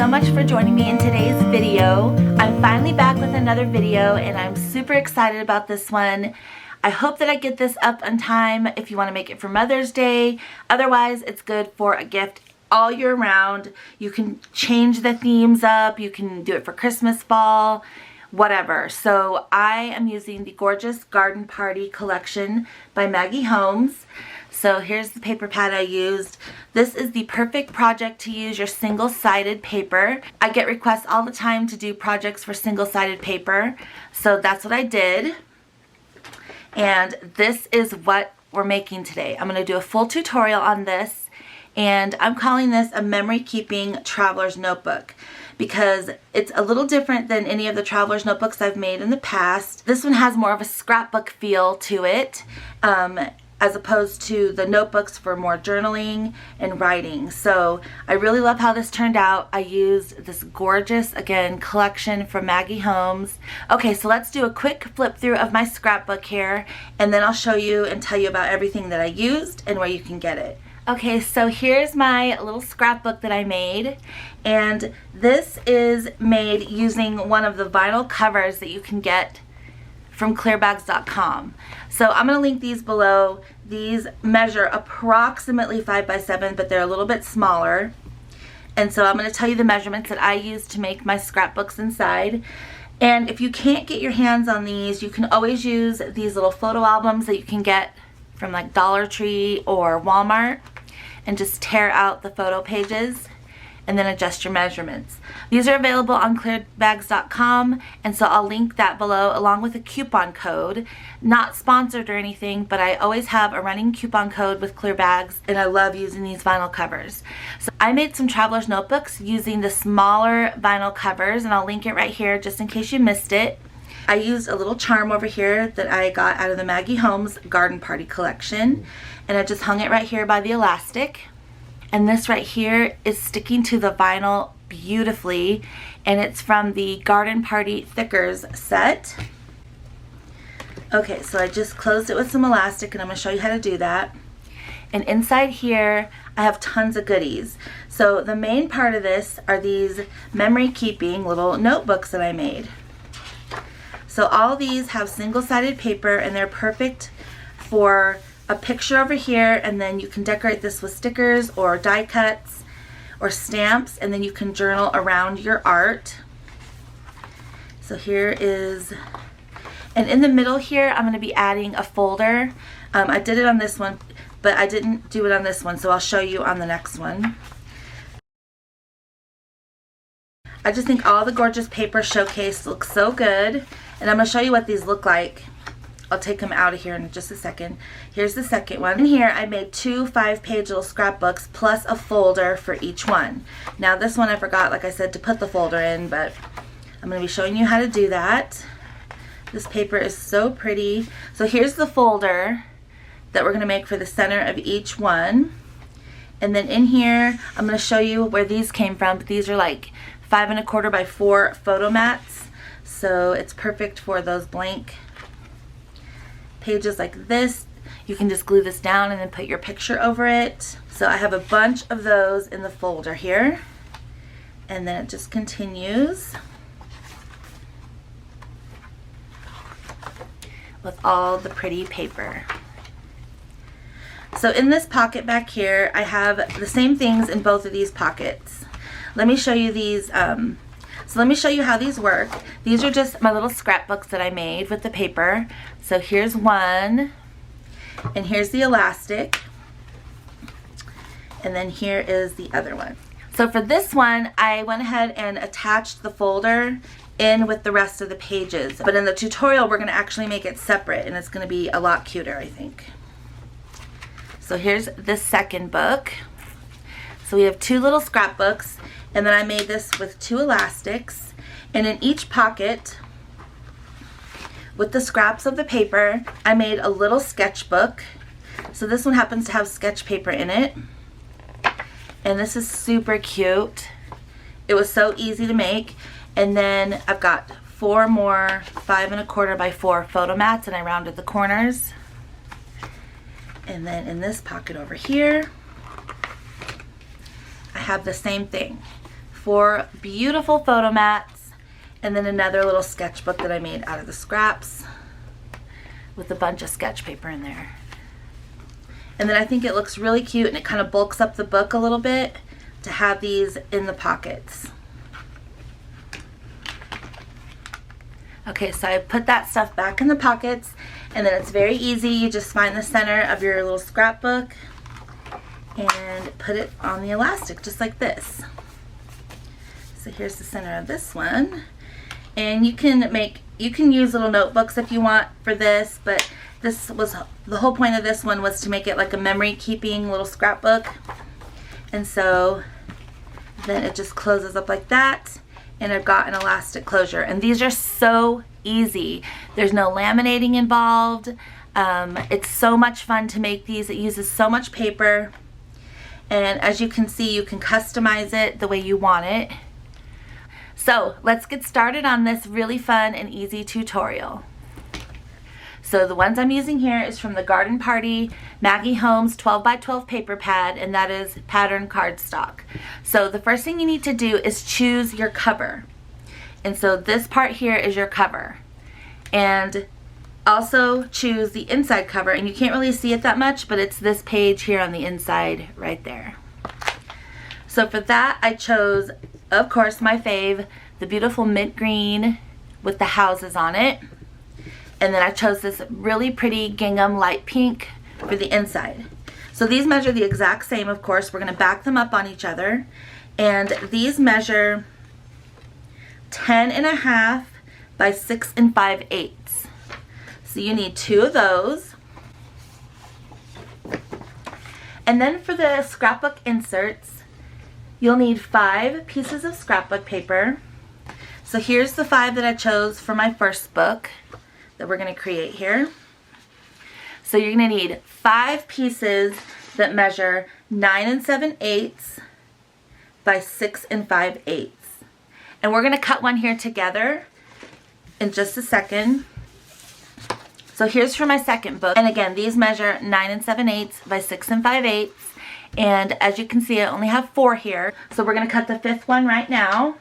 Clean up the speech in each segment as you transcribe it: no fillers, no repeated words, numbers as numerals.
so much for joining me in today's video. I'm finally back with another video and I'm super excited about this one. I hope that I get this up on time if you want to make it for Mother's Day. Otherwise, it's good for a gift all year round. You can change the themes up. You can do it for Christmas, fall, whatever. So I am using the gorgeous Garden Party collection by Maggie Holmes. So here's the paper pad I used. This is the perfect project to use your single-sided paper. I get requests all the time to do projects for single-sided paper. So that's what I did. And this is what we're making today. I'm going to do a full tutorial on this. And I'm calling this a memory keeping traveler's notebook because it's a little different than any of the traveler's notebooks I've made in the past. This one has more of a scrapbook feel to it, as opposed to the notebooks for more journaling and writing. So I really love how this turned out. I used this gorgeous, again, collection from Maggie Holmes. Okay, so let's do a quick flip through of my scrapbook here, and then I'll show you and tell you about everything that I used and where you can get it. Okay, so here's my little scrapbook that I made, and this is made using one of the vinyl covers that you can get from clearbags.com. So I'm going to link these below. These measure approximately 5 by 7, but they're a little bit smaller. And so I'm going to tell you the measurements that I use to make my scrapbooks inside. And if you can't get your hands on these, you can always use these little photo albums that you can get from like Dollar Tree or Walmart and just tear out the photo pages and then adjust your measurements. These are available on clearbags.com, and so I'll link that below along with a coupon code. Not sponsored or anything, but I always have a running coupon code with Clearbags, and I love using these vinyl covers. So I made some traveler's notebooks using the smaller vinyl covers, and I'll link it right here just in case you missed it. I used a little charm over here that I got out of the Maggie Holmes Garden Party collection, and I just hung it right here by the elastic. And this right here is sticking to the vinyl beautifully, and it's from the Garden Party Thickers set. Okay, so I just closed it with some elastic, and I'm going to show you how to do that. And inside here, I have tons of goodies. So the main part of this are these memory keeping little notebooks that I made. So all these have single-sided paper, and they're perfect for a picture over here, and then you can decorate this with stickers or die cuts or stamps, and then you can journal around your art. So here is, and in the middle here I'm going to be adding a folder. I did it on this one, but I didn't do it on this one, so I'll show you on the next one. I just think all the gorgeous paper showcase looks so good, and I'm going to show you what these look like. I'll take them out of here in just a second. Here's the second one. In here I made 2 5-page little scrapbooks plus a folder for each one. Now this one I forgot, like I said, to put the folder in, but I'm going to be showing you how to do that. This paper is so pretty. So here's the folder that we're going to make for the center of each one. And then in here I'm going to show you where these came from. But these are like 5 1/4 by 4 photo mats. So it's perfect for those blank pages like this. You can just glue this down and then put your picture over it. So I have a bunch of those in the folder here, and then it just continues with all the pretty paper. So in this pocket back here I have the same things in both of these pockets. Let me show you these. So let me show you how these work. These are just my little scrapbooks that I made with the paper. So here's one, and here's the elastic, and then here is the other one. So for this one, I went ahead and attached the folder in with the rest of the pages. But in the tutorial, we're going to actually make it separate, and it's going to be a lot cuter, I think. So here's the second book. So we have 2 little scrapbooks. And then I made this with 2 elastics, and in each pocket with the scraps of the paper I made a little sketchbook. So this one happens to have sketch paper in it, and this is super cute. It was so easy to make. And then I've got 4 more 5 1/4 by 4 photo mats, and I rounded the corners. And then in this pocket over here I have the same thing. 4 beautiful photo mats, and then another little sketchbook that I made out of the scraps with a bunch of sketch paper in there. And then I think it looks really cute, and it kind of bulks up the book a little bit to have these in the pockets. Okay, so I put that stuff back in the pockets, and then it's very easy. You just find the center of your little scrapbook and put it on the elastic just like this. So here's the center of this one, and you can use little notebooks if you want for this, but this was the whole point of this one, was to make it like a memory keeping little scrapbook. And so then it just closes up like that, and I've got an elastic closure, and these are so easy. There's no laminating involved. It's so much fun to make these. It uses so much paper, and as you can see, you can customize it the way you want it. So let's get started on this really fun and easy tutorial. So the ones I'm using here is from the Garden Party Maggie Holmes 12x12 paper pad, and that is pattern cardstock. So the first thing you need to do is choose your cover. And so this part here is your cover. And also choose the inside cover, and you can't really see it that much, but it's this page here on the inside right there. So for that, I chose, of course, my fave, the beautiful mint green with the houses on it. And then I chose this really pretty gingham light pink for the inside. So these measure the exact same, of course. We're going to back them up on each other. And these measure 10.5 by 6 5/8. So you need 2 of those. And then for the scrapbook inserts, you'll need 5 pieces of scrapbook paper. So here's the 5 that I chose for my first book that we're going to create here. So you're going to need 5 pieces that measure 9 7/8 by 6 5/8. And we're going to cut one here together in just a second. So here's for my second book, and again, these measure 9 7/8 by 6 5/8. And as you can see, I only have 4 here. So we're going to cut the 5th one right now,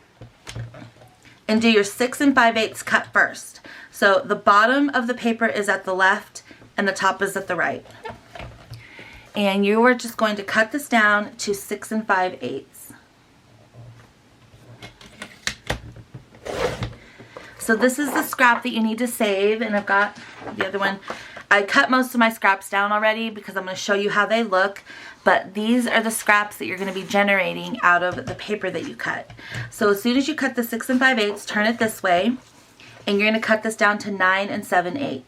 and do your 6 5/8 cut first. So the bottom of the paper is at the left and the top is at the right. And you are just going to cut this down to 6 5/8. So this is the scrap that you need to save, and I've got the other one. I cut most of my scraps down already because I'm going to show you how they look, but these are the scraps that you're going to be generating out of the paper that you cut. So as soon as you cut the 6 5/8, turn it this way, and you're going to cut this down to 9 7/8.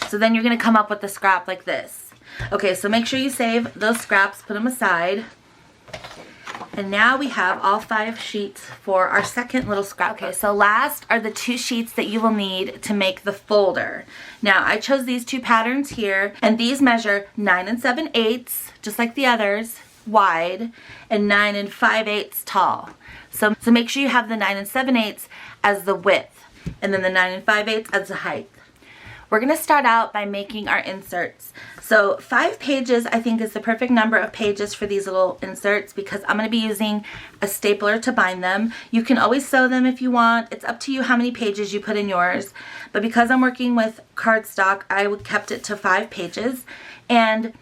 So then you're going to come up with the scrap like this. Okay, so make sure you save those scraps, put them aside. And now we have all 5 sheets for our second little scrapbook. Okay, so last are the 2 sheets that you will need to make the folder. Now, I chose these 2 patterns here, and these measure 9 7/8, just like the others, wide, and 9 5/8 tall. So make sure you have the 9 7/8 as the width, and then the 9 5/8 as the height. We're going to start out by making our inserts. So 5 pages I think is the perfect number of pages for these little inserts, because I'm going to be using a stapler to bind them. You can always sew them if you want. It's up to you how many pages you put in yours. But because I'm working with cardstock, I kept it to 5 pages. And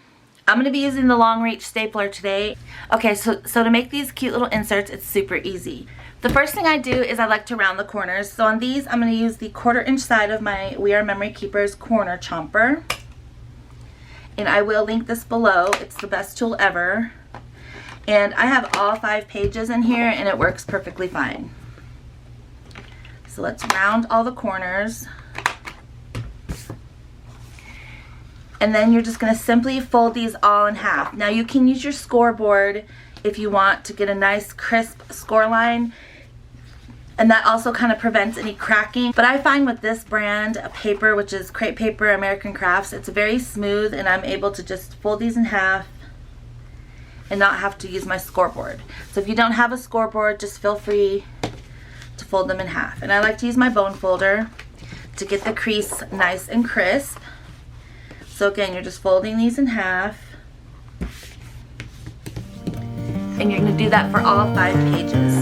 I'm going to be using the long reach stapler today. Okay, so to make these cute little inserts, it's super easy. The first thing I do is I like to round the corners. So on these, I'm going to use the 1/4 inch side of my We Are Memory Keepers corner chomper. And I will link this below. It's the best tool ever. And I have all 5 pages in here, and it works perfectly fine. So let's round all the corners. And then you're just going to simply fold these all in half. Now you can use your scoreboard if you want to get a nice crisp score line, and that also kind of prevents any cracking. But I find with this brand of paper, which is Crepe Paper American Crafts, it's very smooth, and I'm able to just fold these in half and not have to use my scoreboard. So if you don't have a scoreboard, just feel free to fold them in half. And I like to use my bone folder to get the crease nice and crisp. So again, you're just folding these in half. And you're going to do that for all 5 pages.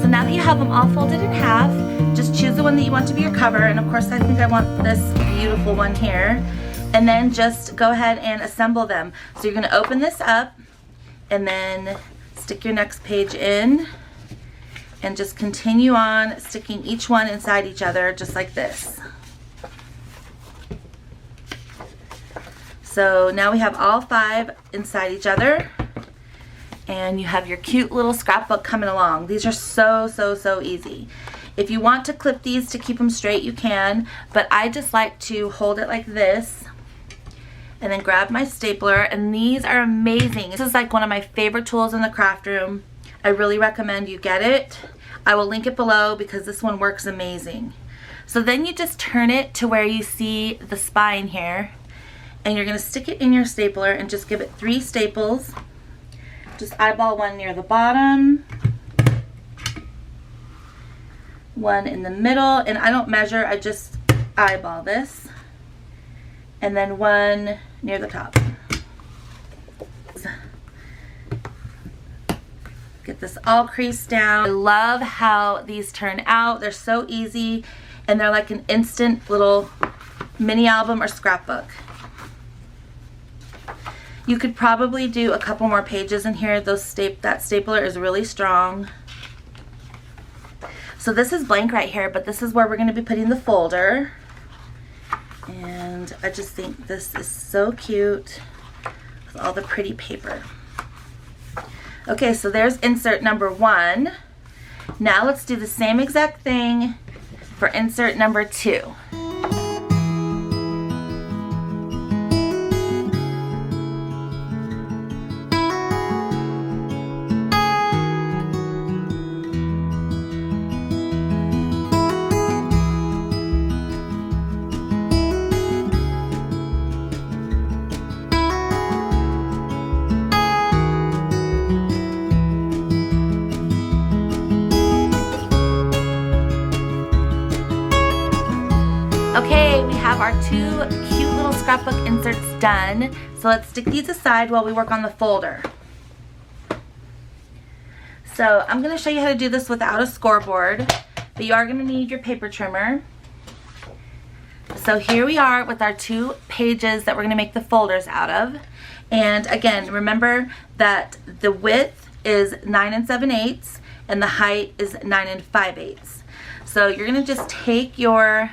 So now that you have them all folded in half, just choose the one that you want to be your cover. And of course I think I want this beautiful one here. And then just go ahead and assemble them. So you're going to open this up and then stick your next page in and just continue on sticking each one inside each other just like this. So now we have all 5 inside each other and you have your cute little scrapbook coming along. These are so easy. If you want to clip these to keep them straight, you can, but I just like to hold it like this and then grab my stapler, and these are amazing. This is like one of my favorite tools in the craft room. I really recommend you get it. I will link it below because this one works amazing. So then you just turn it to where you see the spine here, and you're going to stick it in your stapler and just give it 3 staples. Just eyeball one near the bottom, one in the middle, and I don't measure, I just eyeball this, and then one near the top. Get this all creased down. I love how these turn out. They're so easy, and they're like an instant little mini album or scrapbook. You could probably do a couple more pages in here. That stapler is really strong. So this is blank right here, but this is where we're going to be putting the folder. And I just think this is so cute with all the pretty paper. Okay, so there's insert number 1. Now let's do the same exact thing for insert number 2. Okay, we have our 2 cute little scrapbook inserts done. So let's stick these aside while we work on the folder. So I'm going to show you how to do this without a scoreboard, but you are going to need your paper trimmer. So here we are with our 2 pages that we're going to make the folders out of. And again, remember that the width is 9 7/8 and the height is 9 5/8. So you're going to just take your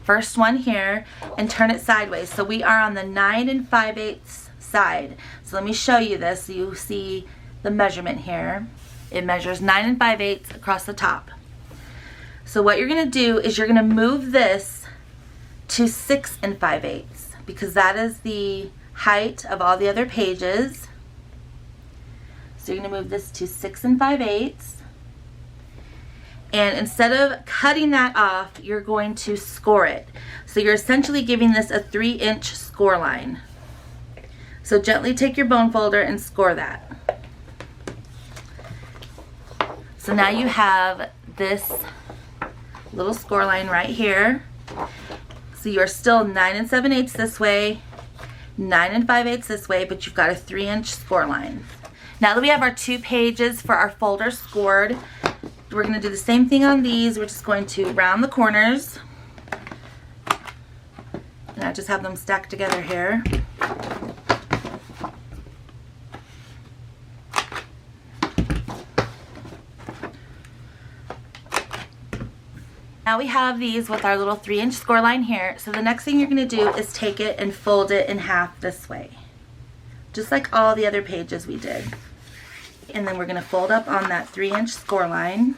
first one here and turn it sideways. So we are on the 9 5/8 side. So let me show you this so you see the measurement here. It measures 9 5/8 across the top. So what you're going to do is you're going to move this to 6 5/8 because that is the height of all the other pages. So you're going to move this to 6 5/8. And instead of cutting that off, you're going to score it. So you're essentially giving this a 3-inch score line. So gently take your bone folder and score that. So now you have this little score line right here. So you're still 9 7/8 this way, 9 5/8 this way, but you've got a 3-inch score line. Now that we have our 2 pages for our folder scored, we're going to do the same thing on these. We're just going to round the corners. And I just have them stacked together here. Now we have these with our little 3-inch score line here. So the next thing you're going to do is take it and fold it in half this way. Just like all the other pages we did. And then we're going to fold up on that 3-inch score line.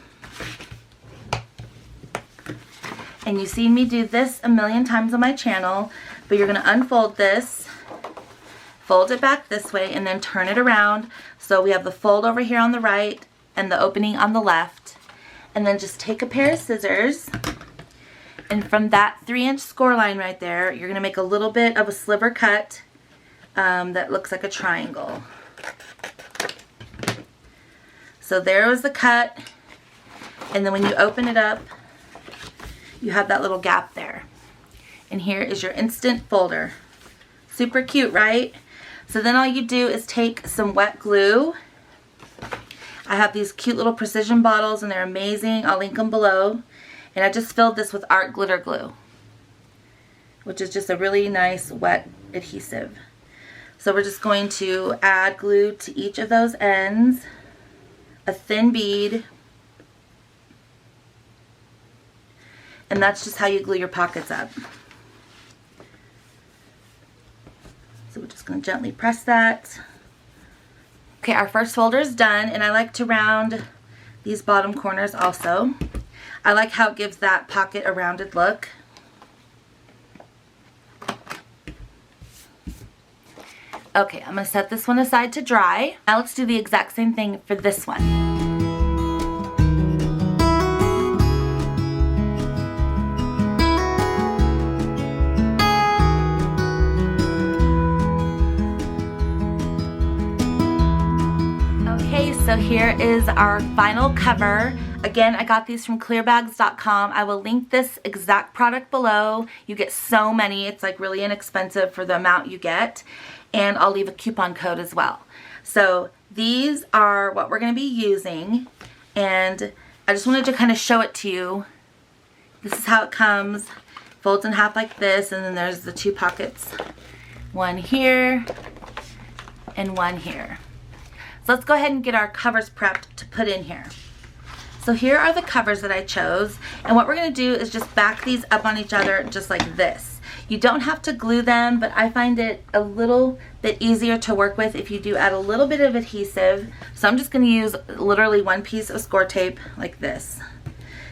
And you've seen me do this a million times on my channel, but you're going to unfold this, fold it back this way, and then turn it around. So we have the fold over here on the right and the opening on the left. And then just take a pair of scissors, and from that 3-inch score line right there, you're going to make a little bit of a sliver cut that looks like a triangle. So there was the cut, and then when you open it up, you have that little gap there. And here is your instant folder. Super cute, right? So then all you do is take some wet glue. I have these cute little precision bottles and they're amazing. I'll link them below. And I just filled this with art glitter glue, which is just a really nice wet adhesive. So we're just going to add glue to each of those ends, a thin bead, and that's just how you glue your pockets up. So we're just going to gently press that. Okay, our first folder is done, and I like to round these bottom corners also. I like how it gives that pocket a rounded look. Okay, I'm going to set this one aside to dry. Now let's do the exact same thing for this one. So here is our final cover. Again, I got these from clearbags.com. I will link this exact product below. You get so many. It's like really inexpensive for the amount you get. And I'll leave a coupon code as well. So these are what we're going to be using. And I just wanted to kind of show it to you. This is how it comes. Folds in half like this. And then there's the two pockets. One here and one here. So let's go ahead and get our covers prepped to put in here. So here are the covers that I chose, and what we're going to do is just back these up on each other just like this. You don't have to glue them, but I find it a little bit easier to work with if you do add a little bit of adhesive. So I'm just going to use literally one piece of Scor Tape like this.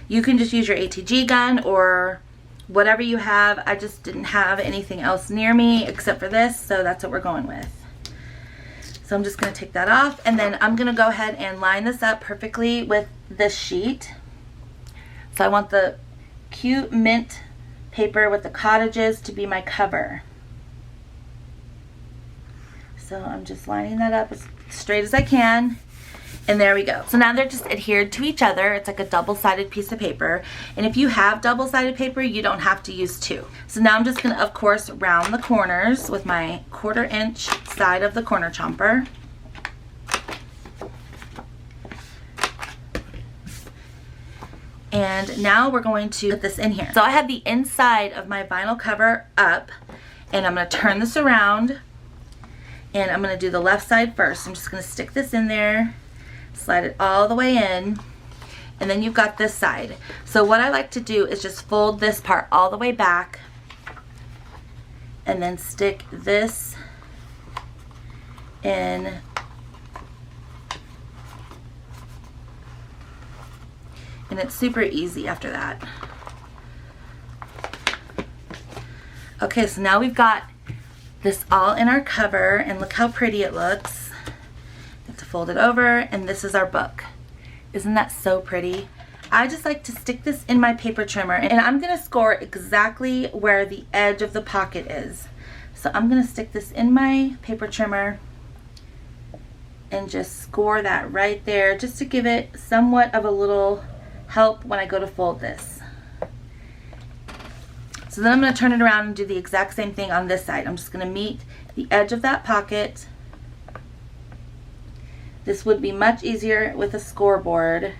You can just use your ATG gun or whatever you have. I just didn't have anything else near me except for this, so that's what we're going with. So I'm just going to take that off, and then I'm going to go ahead and line this up perfectly with this sheet. So I want the cute mint paper with the cottages to be my cover. So I'm just lining that up as straight as I can. And there we go. So now they're just adhered to each other. It's like a double-sided piece of paper. And if you have double-sided paper, you don't have to use two. So now I'm just going to, of course, round the corners with my 1/4 inch side of the corner chomper. And now we're going to put this in here. So I have the inside of my vinyl cover up, and I'm going to turn this around, and I'm going to do the left side first. I'm just going to stick this in there. Slide it all the way in, and then you've got this side. So what I like to do is just fold this part all the way back and then stick this in. And it's super easy after that. Okay, so now we've got this all in our cover, and look how pretty it looks. To fold it over, and this is our book. Isn't that so pretty? I just like to stick this in my paper trimmer, and I'm going to score exactly where the edge of the pocket is. So I'm going to stick this in my paper trimmer and just score that right there, just to give it somewhat of a little help when I go to fold this. So then I'm going to turn it around and do the exact same thing on this side. I'm just going to meet the edge of that pocket. This would be much easier with a scoreboard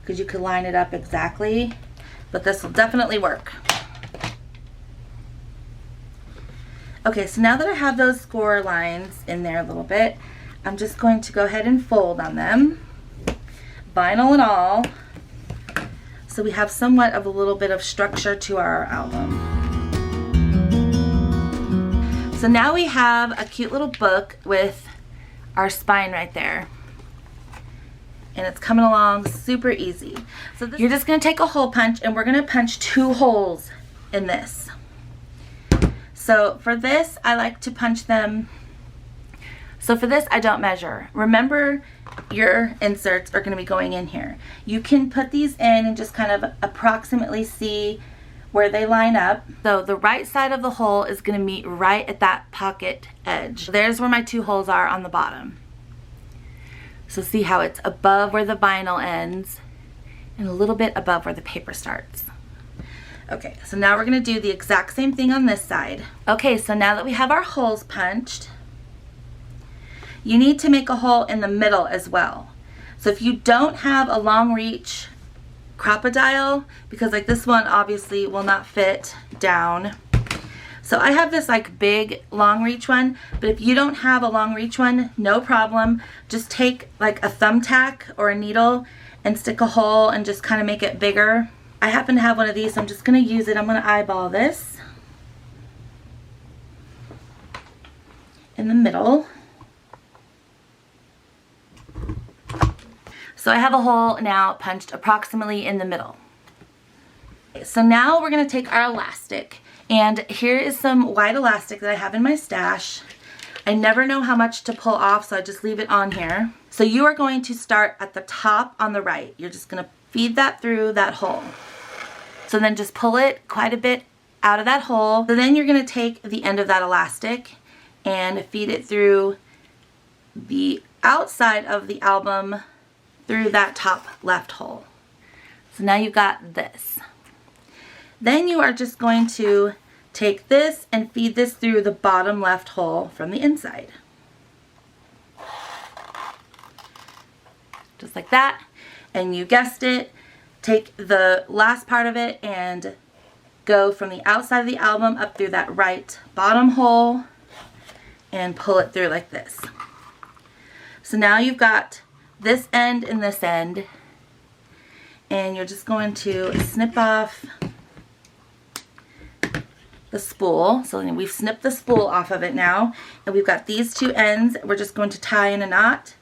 because you could line it up exactly, but this will definitely work. Okay, so now that I have those score lines in there a little bit, I'm just going to go ahead and fold on them, vinyl and all, so we have somewhat of a little bit of structure to our album. So now we have a cute little book with our spine right there. And it's coming along super easy. So you're just going to take a hole punch, and we're going to punch 2 holes in this. So for this, I like to punch them. So for this, I don't measure. Remember, your inserts are going to be going in here. You can put these in and just kind of approximately see where they line up. So the right side of the hole is going to meet right at that pocket edge. There's where my 2 holes are on the bottom. So see how it's above where the vinyl ends and a little bit above where the paper starts. Okay, so now we're gonna do the exact same thing on this side. Okay, so now that we have our holes punched, you need to make a hole in the middle as well. So if you don't have a long reach Cropodile, because like this one obviously will not fit down. So I have this like big long reach one, but if you don't have a long reach one, no problem. Just take like a thumbtack or a needle and stick a hole and just kind of make it bigger. I happen to have one of these, so I'm just gonna use it. I'm gonna eyeball this in the middle. So I have a hole now punched approximately in the middle. So now we're gonna take our elastic, and here is some white elastic that I have in my stash. I never know how much to pull off, so I just leave it on here. So you are going to start at the top on the right. You're just gonna feed that through that hole. So then just pull it quite a bit out of that hole. So then you're gonna take the end of that elastic and feed it through the outside of the album through that top left hole. So now you've got this. Then you are just going to take this and feed this through the bottom left hole from the inside. Just like that. And you guessed it, take the last part of it and go from the outside of the album up through that right bottom hole and pull it through like this. So now you've got this end and this end, and you're just going to snip off the spool. So we've snipped the spool off of it now, and we've got these two ends. We're just going to tie in a knot.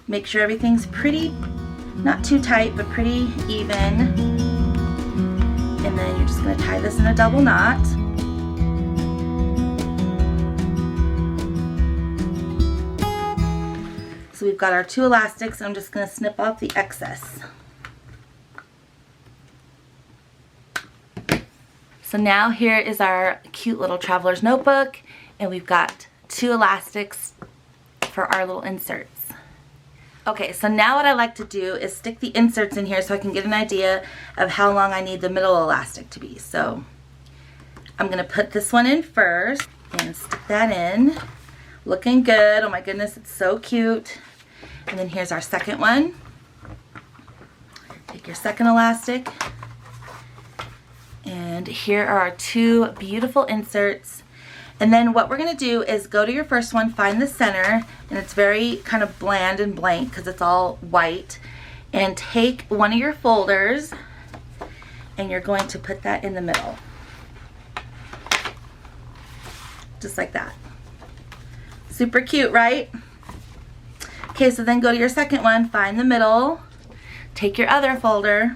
Make sure everything's pretty, not too tight, but pretty even. And then you're just going to tie this in a double knot. So we've got our two elastics. I'm just going to snip off the excess. So now here is our cute little traveler's notebook, and we've got two elastics for our little inserts. Okay, so now what I like to do is stick the inserts in here so I can get an idea of how long I need the middle elastic to be. So I'm going to put this one in first and stick that in. Looking good. Oh my goodness, it's so cute. And then here's our second one. Take your second elastic. And here are our two beautiful inserts. And then what we're going to do is go to your first one, find the center, and it's very kind of bland and blank because it's all white. And take one of your folders, and you're going to put that in the middle. Just like that. Super cute, right? Okay, so then go to your second one, find the middle, take your other folder,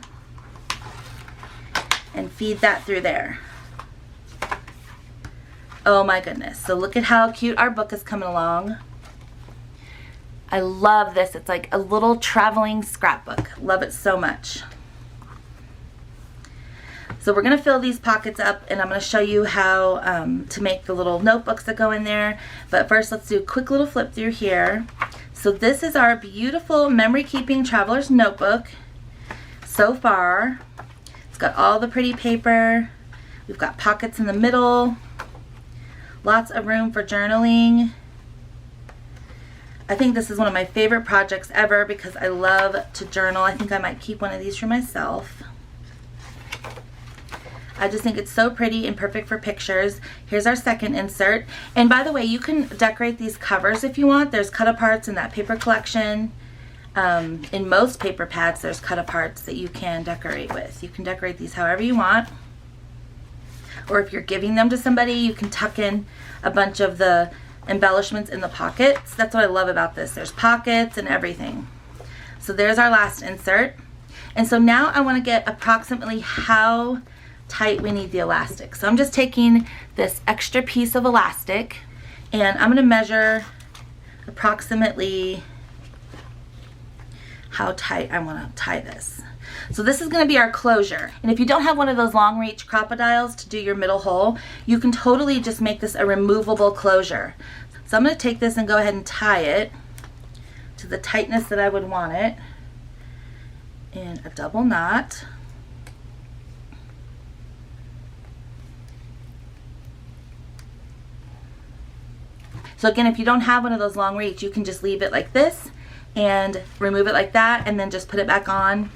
and feed that through there. Oh my goodness. So look at how cute our book is coming along. I love this. It's like a little traveling scrapbook. Love it so much. So we're going to fill these pockets up, and I'm going to show you how to make the little notebooks that go in there. But first, let's do a quick little flip through here. So this is our beautiful memory keeping traveler's notebook so far. It's got all the pretty paper. We've got pockets in the middle. Lots of room for journaling. I think this is one of my favorite projects ever because I love to journal. I think I might keep one of these for myself. I just think it's so pretty and perfect for pictures. Here's our second insert. And by the way, you can decorate these covers if you want. There's cut-aparts in that paper collection. In most paper pads, there's cut-aparts that you can decorate with. You can decorate these however you want. Or if you're giving them to somebody, you can tuck in a bunch of the embellishments in the pockets. That's what I love about this. There's pockets and everything. So there's our last insert. And so now I want to get approximately how tight we need the elastic. So I'm just taking this extra piece of elastic, and I'm going to measure approximately how tight I want to tie this. So this is going to be our closure. And if you don't have one of those long reach Cropodiles to do your middle hole, you can totally just make this a removable closure. So I'm going to take this and go ahead and tie it to the tightness that I would want it in a double knot. So again, if you don't have one of those long reach, you can just leave it like this and remove it like that, and then just put it back on,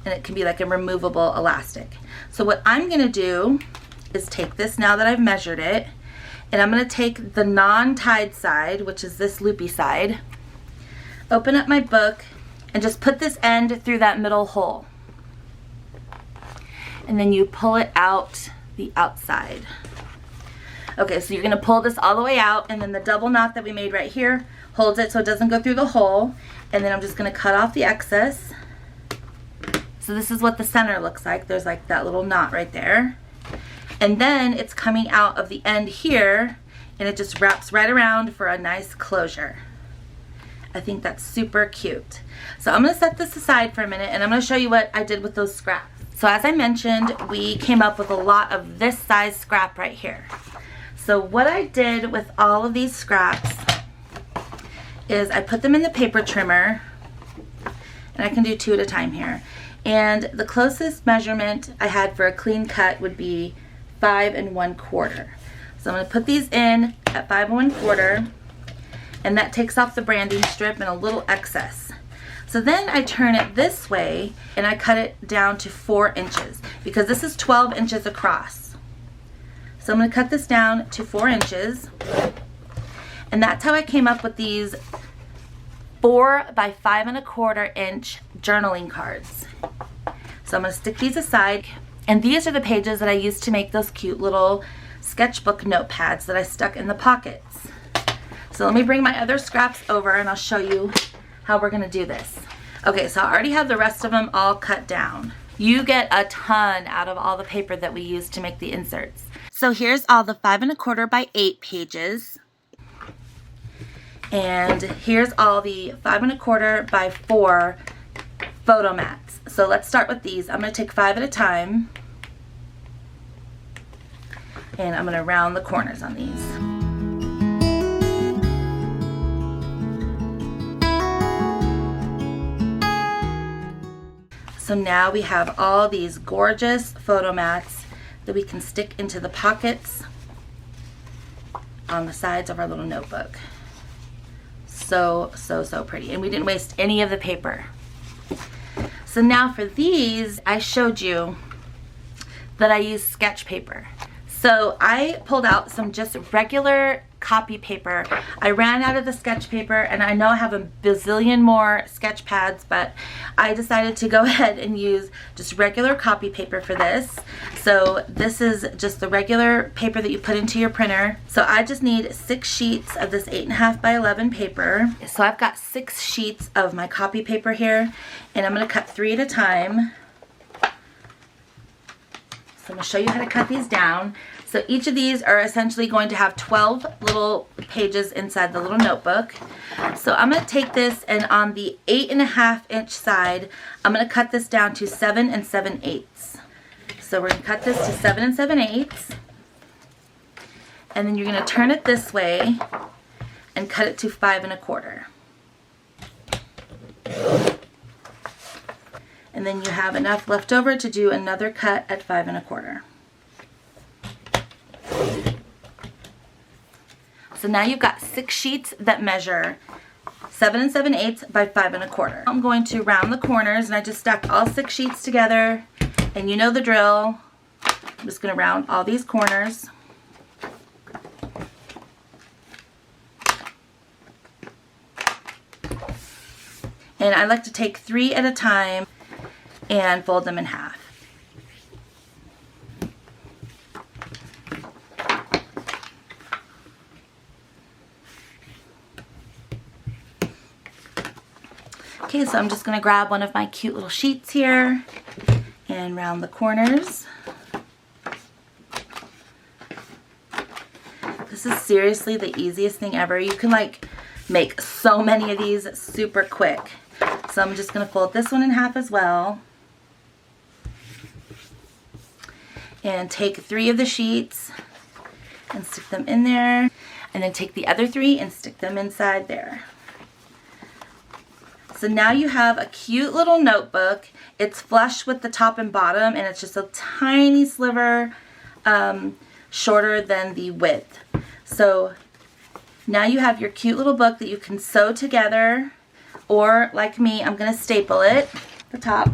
and it can be like a removable elastic. So what I'm gonna do is take this, now that I've measured it, and I'm gonna take the non-tied side, which is this loopy side, open up my book, and just put this end through that middle hole. And then you pull it out the outside. Okay, so you're gonna pull this all the way out, and then the double knot that we made right here holds it so it doesn't go through the hole. And then I'm just gonna cut off the excess. So this is what the center looks like. There's like that little knot right there. And then it's coming out of the end here, and it just wraps right around for a nice closure. I think that's super cute. So I'm gonna set this aside for a minute, and I'm gonna show you what I did with those scraps. So as I mentioned, we came up with a lot of this size scrap right here. So what I did with all of these scraps is I put them in the paper trimmer, and I can do 2 at a time here. And the closest measurement I had for a clean cut would be 5 1/4. So I'm going to put these in at 5 1/4, and that takes off the branding strip and a little excess. So then I turn it this way, and I cut it down to 4 inches because this is 12 inches across. So I'm going to cut this down to 4 inches, and that's how I came up with these 4 by 5 1/4 inch journaling cards. So I'm going to stick these aside, and these are the pages that I used to make those cute little sketchbook notepads that I stuck in the pockets. So let me bring my other scraps over, and I'll show you how we're going to do this. Okay, so I already have the rest of them all cut down. You get a ton out of all the paper that we used to make the inserts. So here's all the 5 1/4 by 8 pages. And here's all the 5 1/4 by 4 photo mats. So let's start with these. I'm going to take 5 at a time, and I'm going to round the corners on these. So now we have all these gorgeous photo mats that we can stick into the pockets on the sides of our little notebook. So pretty, and we didn't waste any of the paper. So now for these, I showed you that I used sketch paper. So I pulled out some just regular copy paper. I ran out of the sketch paper, and I know I have a bazillion more sketch pads, but I decided to go ahead and use just regular copy paper for this. So this is just the regular paper that you put into your printer. So I just need 6 sheets of this 8.5 by 11 paper. So I've got 6 sheets of my copy paper here, and I'm going to cut 3 at a time. So I'm going to show you how to cut these down. So each of these are essentially going to have 12 little pages inside the little notebook. So I'm going to take this, and on the 8.5 inch side, I'm going to cut this down to 7 7/8. So we're going to cut this to 7 7/8. And then you're going to turn it this way and cut it to 5 1/4. And then you have enough left over to do another cut at 5 1/4. So now you've got 6 sheets that measure 7 7/8 by 5 1/4. I'm going to round the corners, and I just stacked all 6 sheets together, and you know the drill. I'm just going to round all these corners. And I like to take 3 at a time and fold them in half. Okay, so I'm just going to grab one of my cute little sheets here and round the corners. This is seriously the easiest thing ever. You can like make so many of these super quick. So I'm just going to fold this one in half as well. And take 3 of the sheets and stick them in there. And then take the other 3 and stick them inside there. So now you have a cute little notebook. It's flush with the top and bottom, and it's just a tiny sliver shorter than the width. So Now you have your cute little book that you can sew together, or like me, I'm going to staple it, the top,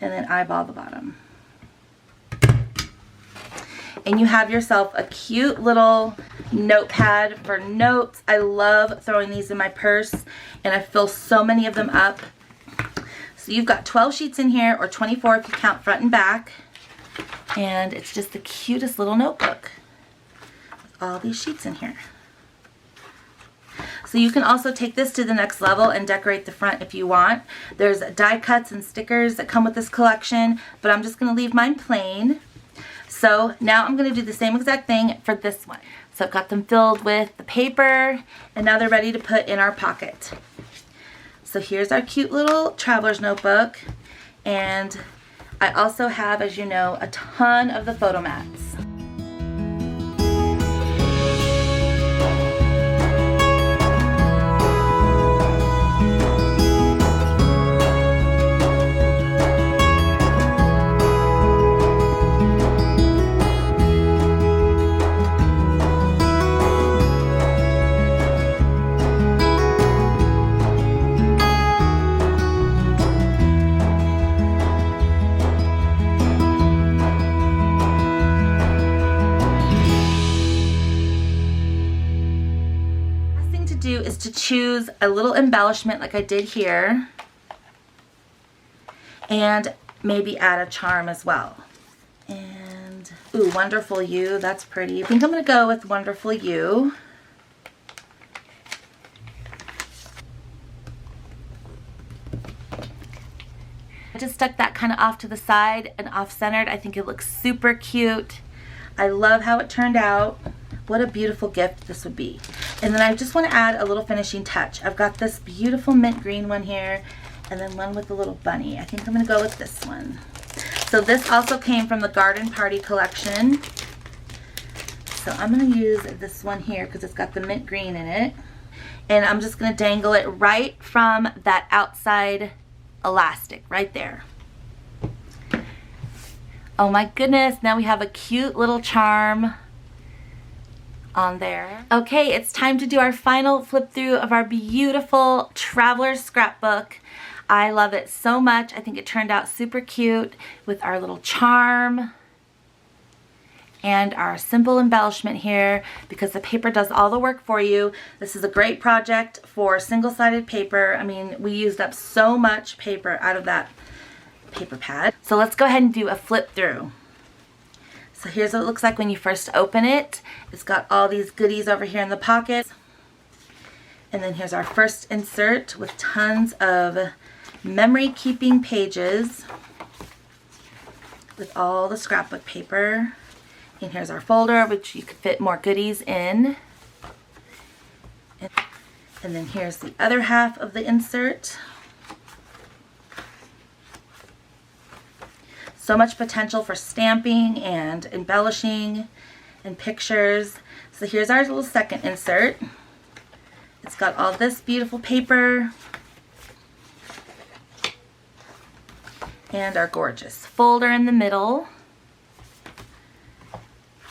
and then eyeball the bottom. And you have yourself a cute little notepad for notes. I love throwing these in my purse, and I fill so many of them up. So you've got 12 sheets in here, or 24 if you count front and back. And it's just the cutest little notebook with all these sheets in here. So you can also take this to the next level and decorate the front if you want. There's die cuts and stickers that come with this collection, but I'm just going to leave mine plain. So now I'm going to do the same exact thing for this one. So I've got them filled with the paper, and now they're ready to put in our pocket. So here's our cute little traveler's notebook, and I also have, as you know, a ton of the photo mats. Is to choose a little embellishment like I did here, and maybe add a charm as well. And ooh, Wonderful You, that's pretty. I think I'm gonna go with Wonderful You. I just stuck that kind of off to the side and off-centered. I think it looks super cute. I love how it turned out. What a beautiful gift this would be. And then I just want to add a little finishing touch. I've got this beautiful mint green one here, and then one with a little bunny. I think I'm going to go with this one. So this also came from the Garden Party collection. So I'm going to use this one here because it's got the mint green in it. And I'm just going to dangle it right from that outside elastic right there. Oh my goodness, now we have a cute little charm on there. Okay, it's time to do our final flip through of our beautiful traveler's scrapbook. I love it so much. I think it turned out super cute with our little charm and our simple embellishment here, because the paper does all the work for you. This is a great project for single-sided paper. I mean, we used up so much paper out of that paper pad. So let's go ahead and do a flip through. So here's what it looks like when you first open it. It's got all these goodies over here in the pocket. And then here's our first insert with tons of memory keeping pages with all the scrapbook paper. And here's our folder, which you could fit more goodies in. And then here's the other half of the insert. So much potential for stamping and embellishing and pictures. So here's our little second insert. It's got all this beautiful paper and our gorgeous folder in the middle.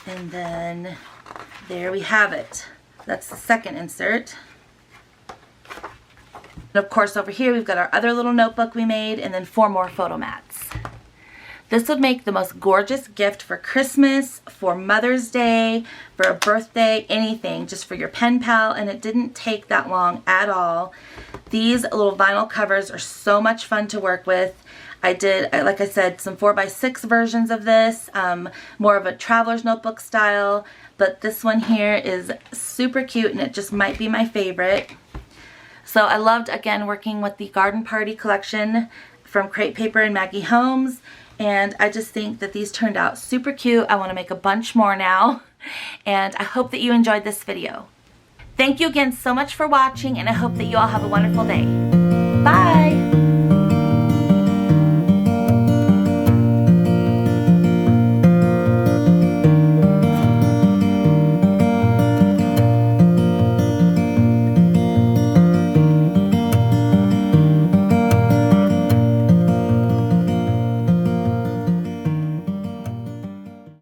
And then there we have it. That's the second insert. And of course over here we've got our other little notebook we made, and then 4 more photo mats. This would make the most gorgeous gift for Christmas, for Mother's Day, for a birthday, anything, just for your pen pal, and it didn't take that long at all. These little vinyl covers are so much fun to work with. I did, like I said, some 4x6 versions of this, more of a traveler's notebook style, but this one here is super cute, and it just might be my favorite. So I loved, again, working with the Garden Party collection from Crepe Paper and Maggie Holmes. And I just think that these turned out super cute. I want to make a bunch more now. And I hope that you enjoyed this video. Thank you again so much for watching, and I hope that you all have a wonderful day. Bye!